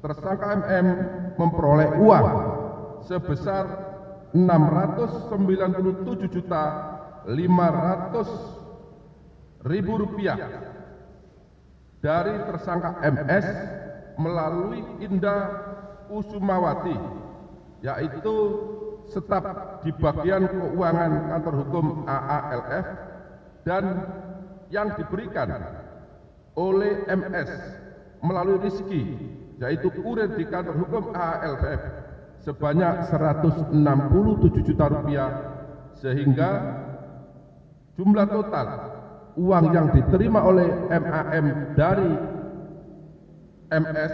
tersangka MM memperoleh uang sebesar 697.500.000 rupiah dari tersangka MS melalui Indah Kusumawati, yaitu staf di bagian keuangan kantor hukum AALF, dan yang diberikan oleh MS melalui Rizky, yaitu kurir di kantor hukum AALF, sebanyak 167 juta rupiah, sehingga jumlah total uang yang diterima oleh MAM dari MS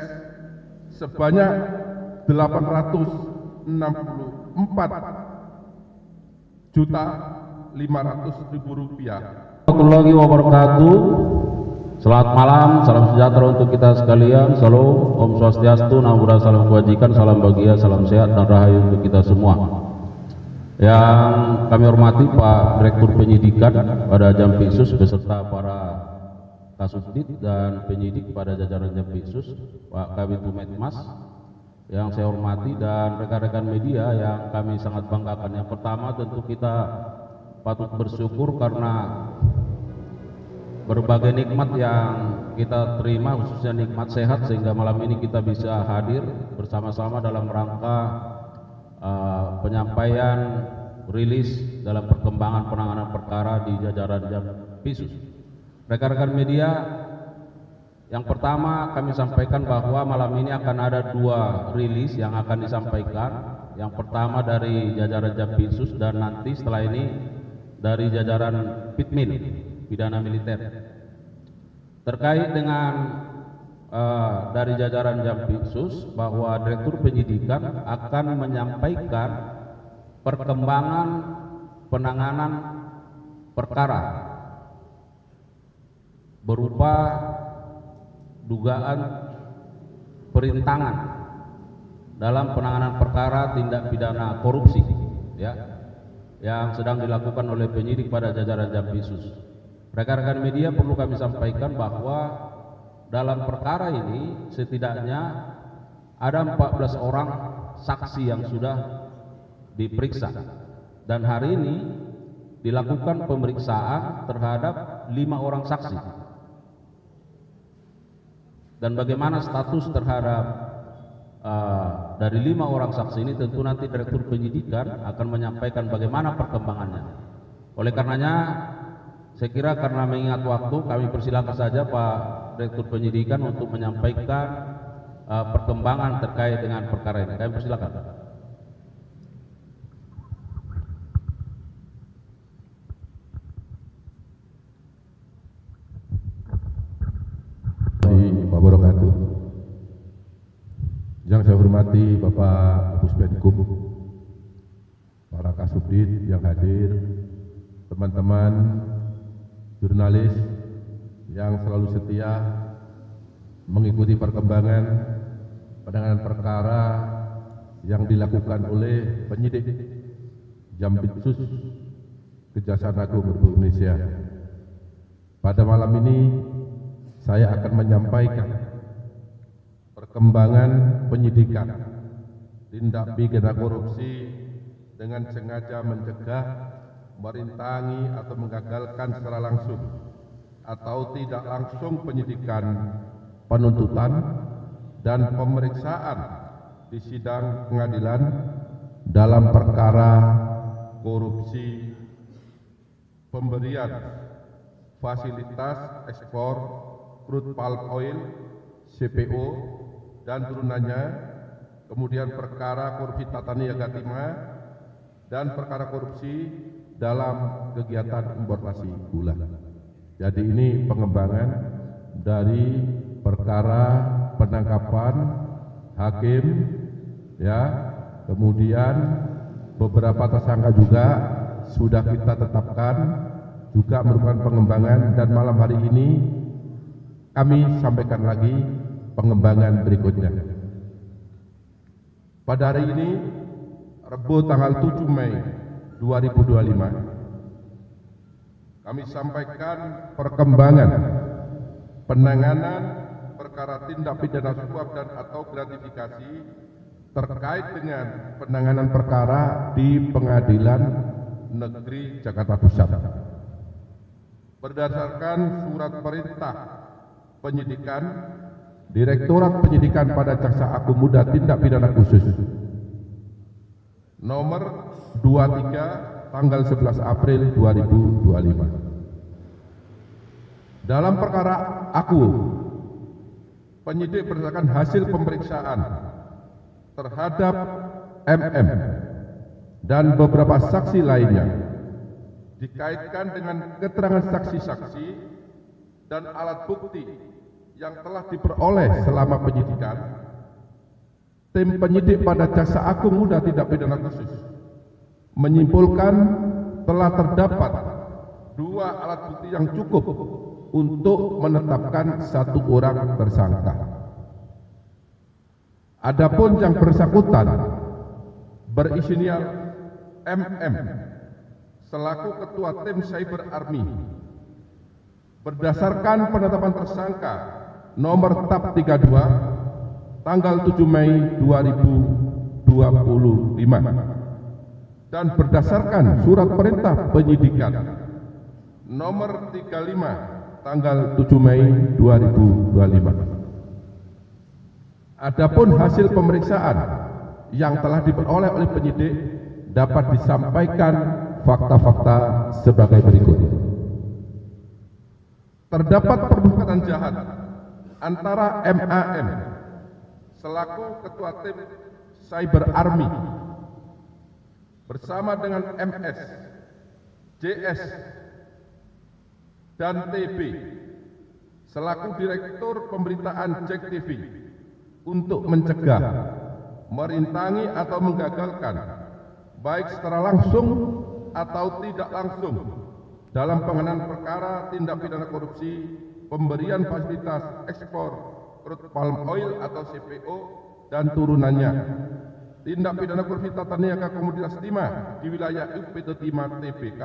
sebanyak 864.500.000 rupiah. Warahmatullahi wabarakatuh. Selamat malam, salam sejahtera untuk kita sekalian. Salam, Om Swastiastu, Namo Buddhaya, salam kebajikan, salam bahagia, salam sehat dan rahayu untuk kita semua. Yang kami hormati Pak Direktur Penyidikan pada Jampitsus beserta para Kasubdit dan penyidik pada jajaran Jampitsus, Pak Kabid Humas yang saya hormati, dan rekan-rekan media yang kami sangat banggakan. Yang pertama, tentu kita patut bersyukur karena berbagai nikmat yang kita terima, khususnya nikmat sehat, sehingga malam ini kita bisa hadir bersama-sama dalam rangka penyampaian rilis dalam perkembangan penanganan perkara di jajaran Jampitsus. Rekan-rekan media, yang pertama kami sampaikan bahwa malam ini akan ada dua rilis yang akan disampaikan. Yang pertama dari jajaran Jampitsus, dan nanti setelah ini dari jajaran Pitmil, pidana militer. Terkait dengan dari jajaran Jampitsus, bahwa Direktur Penyidikan akan menyampaikan perkembangan penanganan perkara berupa dugaan perintangan dalam penanganan perkara tindak pidana korupsi, ya, yang sedang dilakukan oleh penyidik pada jajaran Jampitsus. Rekan-rekan media, perlu kami sampaikan bahwa dalam perkara ini setidaknya ada 14 orang saksi yang sudah diperiksa, dan hari ini dilakukan pemeriksaan terhadap 5 orang saksi. Dan bagaimana status terhadap dari 5 orang saksi ini, tentu nanti Direktur Penyidikan akan menyampaikan bagaimana perkembangannya. Oleh karenanya, saya kira karena mengingat waktu, kami persilakan saja Pak Direktur Penyidikan untuk menyampaikan perkembangan terkait dengan perkara ini. Kami persilakan. Wabarakatuh. Yang saya hormati Bapak Puspenkum, para Kasubdit yang hadir, teman-teman jurnalis yang selalu setia mengikuti perkembangan penanganan perkara yang dilakukan oleh penyidik Jampitsus Kejaksaan Agung Republik Indonesia. Pada malam ini saya akan menyampaikan perkembangan penyidikan tindak pidana korupsi dengan sengaja mencegah, merintangi atau menggagalkan secara langsung atau tidak langsung penyidikan, penuntutan, dan pemeriksaan di sidang pengadilan dalam perkara korupsi pemberian fasilitas ekspor crude palm oil CPO dan turunannya, kemudian perkara korupsi tata niaga timah, dan perkara korupsi dalam kegiatan importasi gula. Jadi ini pengembangan dari perkara penangkapan hakim, ya, kemudian beberapa tersangka juga sudah kita tetapkan, juga merupakan pengembangan, dan malam hari ini kami sampaikan lagi pengembangan berikutnya. Pada hari ini, Rabu tanggal 7 Mei 2025, kami sampaikan perkembangan penanganan perkara perkara tindak pidana suap dan atau gratifikasi terkait dengan penanganan perkara di Pengadilan Negeri Jakarta Pusat. Berdasarkan surat perintah penyidikan Direktorat Penyidikan pada Jaksa Agung Muda Tindak Pidana Khusus nomor 23 tanggal 11 April 2025. Dalam perkara Aku, penyidik berdasarkan hasil pemeriksaan terhadap MM dan beberapa saksi lainnya dikaitkan dengan keterangan saksi-saksi dan alat bukti yang telah diperoleh selama penyidikan, tim penyidik pada Jaksa Agung Muda Tindak Pidana Khusus menyimpulkan telah terdapat 2 alat bukti yang cukup untuk menetapkan 1 orang tersangka. Adapun yang bersangkutan berinisial MM selaku Ketua Tim Cyber Army berdasarkan penetapan tersangka nomor TAP 32 tanggal 7 Mei 2025 dan berdasarkan surat perintah penyidikan nomor 35 tanggal 7 Mei 2025. Adapun hasil pemeriksaan yang telah diperoleh oleh penyidik dapat disampaikan fakta-fakta sebagai berikut. Terdapat perbuatan jahat antara MAM selaku Ketua Tim Cyber Army bersama dengan MS, JS, dan TB selaku Direktur Pemberitaan JEK TV untuk mencegah, merintangi atau menggagalkan baik secara langsung atau tidak langsung dalam penanganan perkara tindak pidana korupsi, pemberian fasilitas ekspor crude palm oil atau CPO dan turunannya, tindak pidana korupsi tata niaga komoditas timah di wilayah UPT Timah TBK,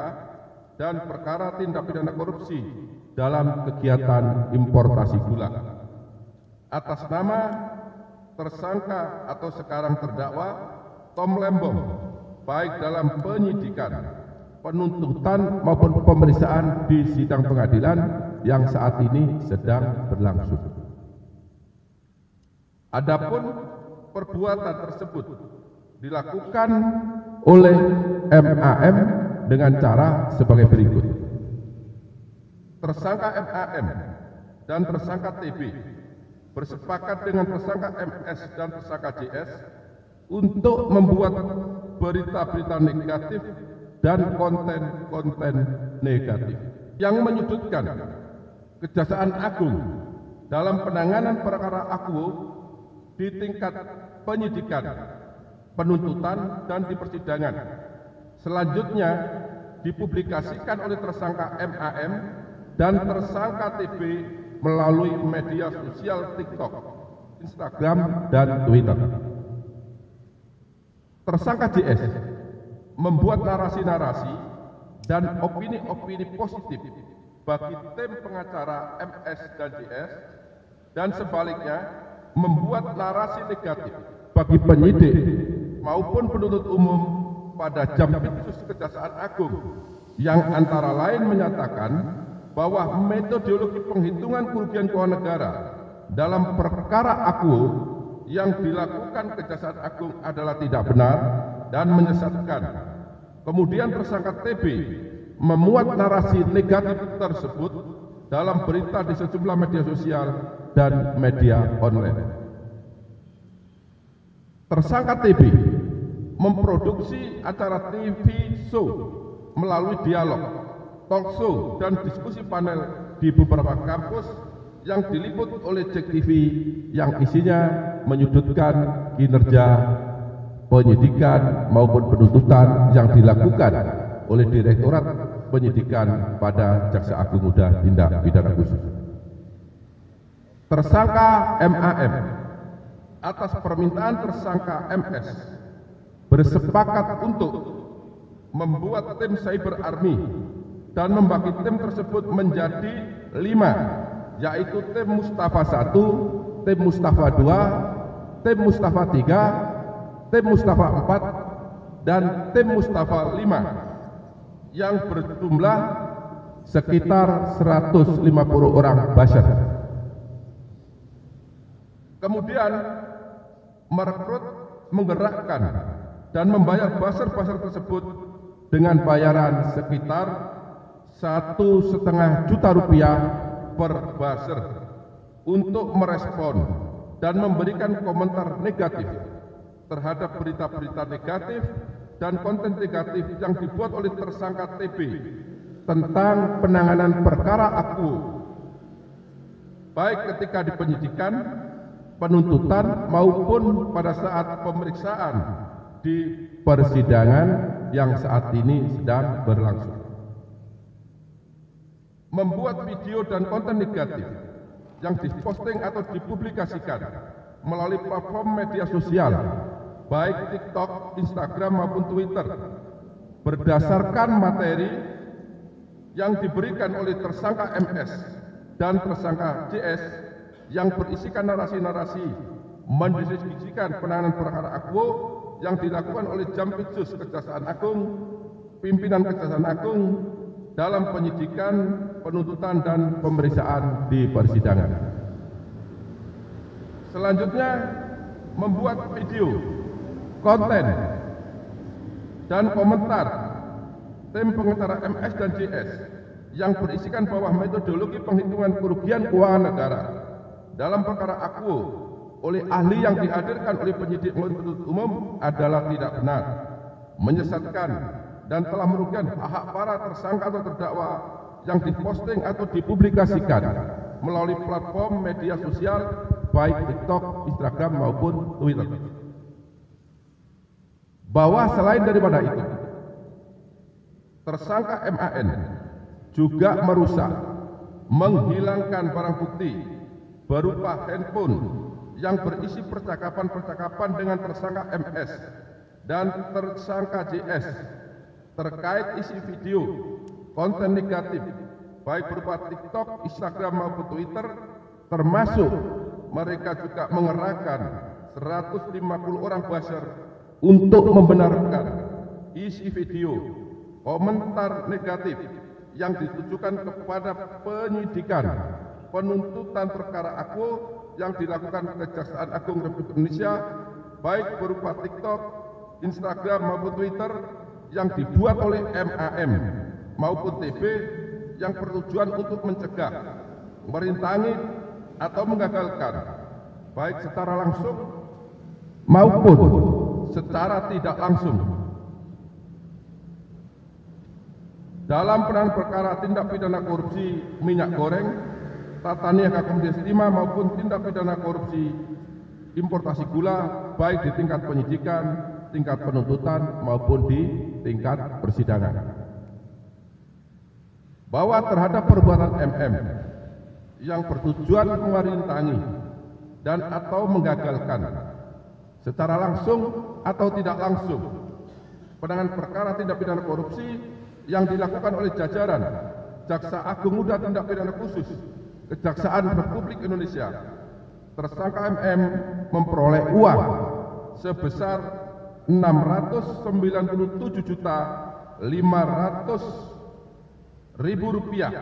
dan perkara tindak pidana korupsi dalam kegiatan importasi gula. Atas nama tersangka atau sekarang terdakwa Tom Lembong, baik dalam penyidikan, penuntutan maupun pemeriksaan di sidang pengadilan yang saat ini sedang berlangsung. Adapun perbuatan tersebut dilakukan oleh MAM dengan cara sebagai berikut. Tersangka MAM dan tersangka TB bersepakat dengan tersangka MS dan tersangka JS untuk membuat berita-berita negatif dan konten-konten negatif yang menyudutkan Kejaksaan Agung dalam penanganan perkara Aku di tingkat penyidikan, penuntutan, dan di persidangan. Selanjutnya dipublikasikan oleh tersangka MAM dan tersangka TB melalui media sosial TikTok, Instagram, dan Twitter. Tersangka JS membuat narasi-narasi dan opini-opini positif bagi tim pengacara MS dan JS, dan sebaliknya membuat narasi negatif bagi penyidik maupun penuntut umum pada Jampitsus Kejaksaan Agung, yang antara lain menyatakan bahwa metodologi penghitungan kerugian keuangan negara dalam perkara Aku yang dilakukan Kejaksaan Agung adalah tidak benar dan menyesatkan. Kemudian tersangka TB memuat narasi negatif tersebut dalam berita di sejumlah media sosial dan media online. Tersangka TB memproduksi acara TV show melalui dialog, talk show, dan diskusi panel di beberapa kampus yang diliput oleh JEK TV yang isinya menyudutkan kinerja penyidikan maupun penuntutan yang dilakukan oleh Direktorat Penyidikan pada Jaksa Agung Muda Tindak Pidana Khusus. Tersangka MAM atas permintaan tersangka MS bersepakat untuk membuat tim Cyber Army dan membagi tim tersebut menjadi 5 yaitu tim Mustafa 1, tim Mustafa 2, tim Mustafa 3, tim Mustafa 4, dan tim Mustafa 5 yang berjumlah sekitar 150 orang basar. Kemudian merekrut, menggerakkan, dan membayar basar-basar tersebut dengan bayaran sekitar 1,5 juta rupiah per basar untuk merespon dan memberikan komentar negatif terhadap berita-berita negatif dan konten negatif yang dibuat oleh tersangka TB tentang penanganan perkara Akuo, baik ketika di penyidikan, penuntutan, maupun pada saat pemeriksaan di persidangan yang saat ini sedang berlangsung. Membuat video dan konten negatif yang diposting atau dipublikasikan melalui platform media sosial, baik TikTok, Instagram maupun Twitter, berdasarkan materi yang diberikan oleh tersangka MS dan tersangka JS yang berisikan narasi-narasi mendeskripsikan penanganan perkara Akuo yang dilakukan oleh Jampitsus Kejaksaan Agung, pimpinan Kejaksaan Agung dalam penyidikan, penuntutan, dan pemeriksaan di persidangan. Selanjutnya, membuat video, konten, dan komentar tim pengacara MS dan JS yang berisikan bahwa metodologi penghitungan kerugian keuangan negara dalam perkara Akuo oleh ahli yang dihadirkan oleh penyidik penuntut umum adalah tidak benar, menyesatkan, dan telah merugikan hak para tersangka atau terdakwa yang diposting atau dipublikasikan melalui platform media sosial baik TikTok, Instagram maupun Twitter. Bahwa selain daripada itu, tersangka MAN juga merusak, menghilangkan barang bukti berupa handphone yang berisi percakapan-percakapan dengan tersangka MS dan tersangka JS terkait isi video, konten negatif, baik berupa TikTok, Instagram maupun Twitter, termasuk mereka juga mengerahkan 150 orang basar untuk membenarkan isi video, komentar negatif yang ditujukan kepada penyidikan, penuntutan perkara Akuo yang dilakukan Kejaksaan Agung Republik Indonesia, baik berupa TikTok, Instagram maupun Twitter, yang dibuat oleh MAM maupun TB yang bertujuan untuk mencegah, merintangi, atau menggagalkan, baik secara langsung maupun secara tidak langsung, dalam penanganan perkara tindak pidana korupsi minyak goreng, tata niaga komoditas timah maupun tindak pidana korupsi importasi gula, baik di tingkat penyidikan, tingkat penuntutan maupun di tingkat persidangan. Bahwa terhadap perbuatan MM yang bertujuan merintangi dan atau menggagalkan secara langsung atau tidak langsung penanganan perkara tindak pidana korupsi yang dilakukan oleh jajaran Jaksa Agung Muda Tindak Pidana Khusus Kejaksaan Republik Indonesia, tersangka MM memperoleh uang sebesar 697.500.000 rupiah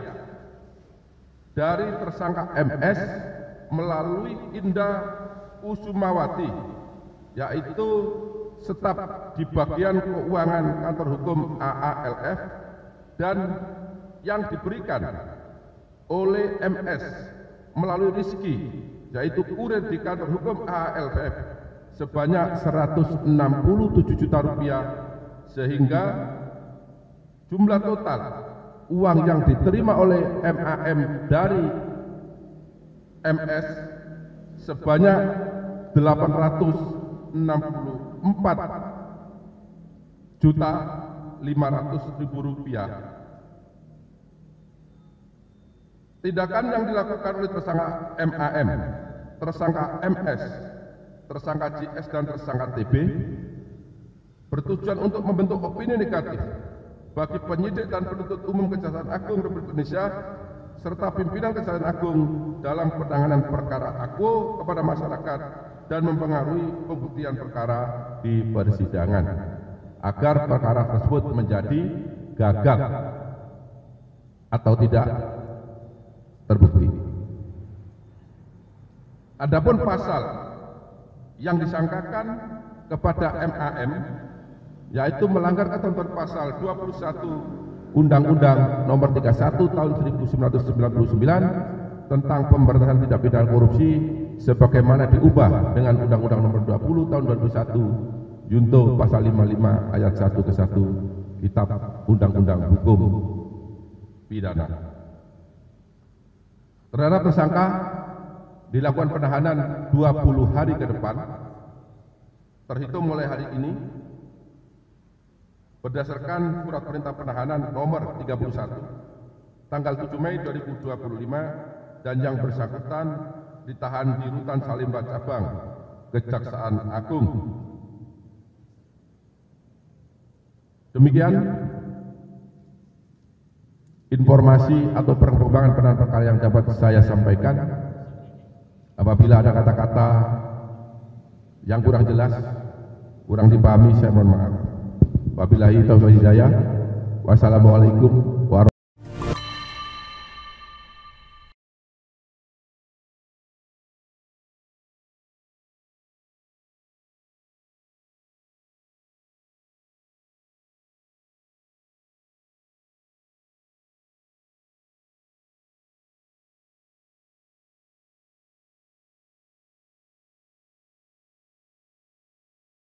dari tersangka MS melalui Indah Kusumawati, yaitu staf di bagian keuangan kantor hukum AALF, dan yang diberikan oleh MS melalui Rizky, yaitu kurir di kantor hukum AALF, sebanyak 167 juta rupiah, sehingga jumlah total uang yang diterima oleh MAM dari MS sebanyak 864.500.000 rupiah. Tindakan yang dilakukan oleh tersangka MAM, tersangka MS, tersangka JS, dan tersangka TB bertujuan untuk membentuk opini negatif bagi penyidik dan penuntut umum Kejaksaan Agung Republik Indonesia serta pimpinan Kejaksaan Agung dalam penanganan perkara akwo kepada masyarakat dan mempengaruhi pembuktian perkara di persidangan agar perkara tersebut menjadi gagal atau tidak terbukti. Adapun pasal yang disangkakan kepada MAM yaitu melanggar ketentuan pasal 21 Undang-Undang Nomor 31 Tahun 1999 tentang pemberantasan tindak pidana korupsi sebagaimana diubah dengan Undang-Undang Nomor 20 Tahun 2001 Junto Pasal 55 Ayat 1 ke 1 Kitab Undang-Undang Hukum Pidana. Terhadap tersangka dilakukan penahanan 20 hari ke depan terhitung mulai hari ini berdasarkan surat perintah penahanan nomor 31 tanggal 7 Mei 2025 dan yang bersangkutan ditahan di Rutan Salemba Cabang Kejaksaan Agung. Demikian informasi atau perkembangan penanganan perkara yang dapat saya sampaikan. Apabila ada kata-kata yang kurang jelas, kurang dipahami, saya mohon maaf. Wabillahi taufiq wal hidayah. Wassalamualaikum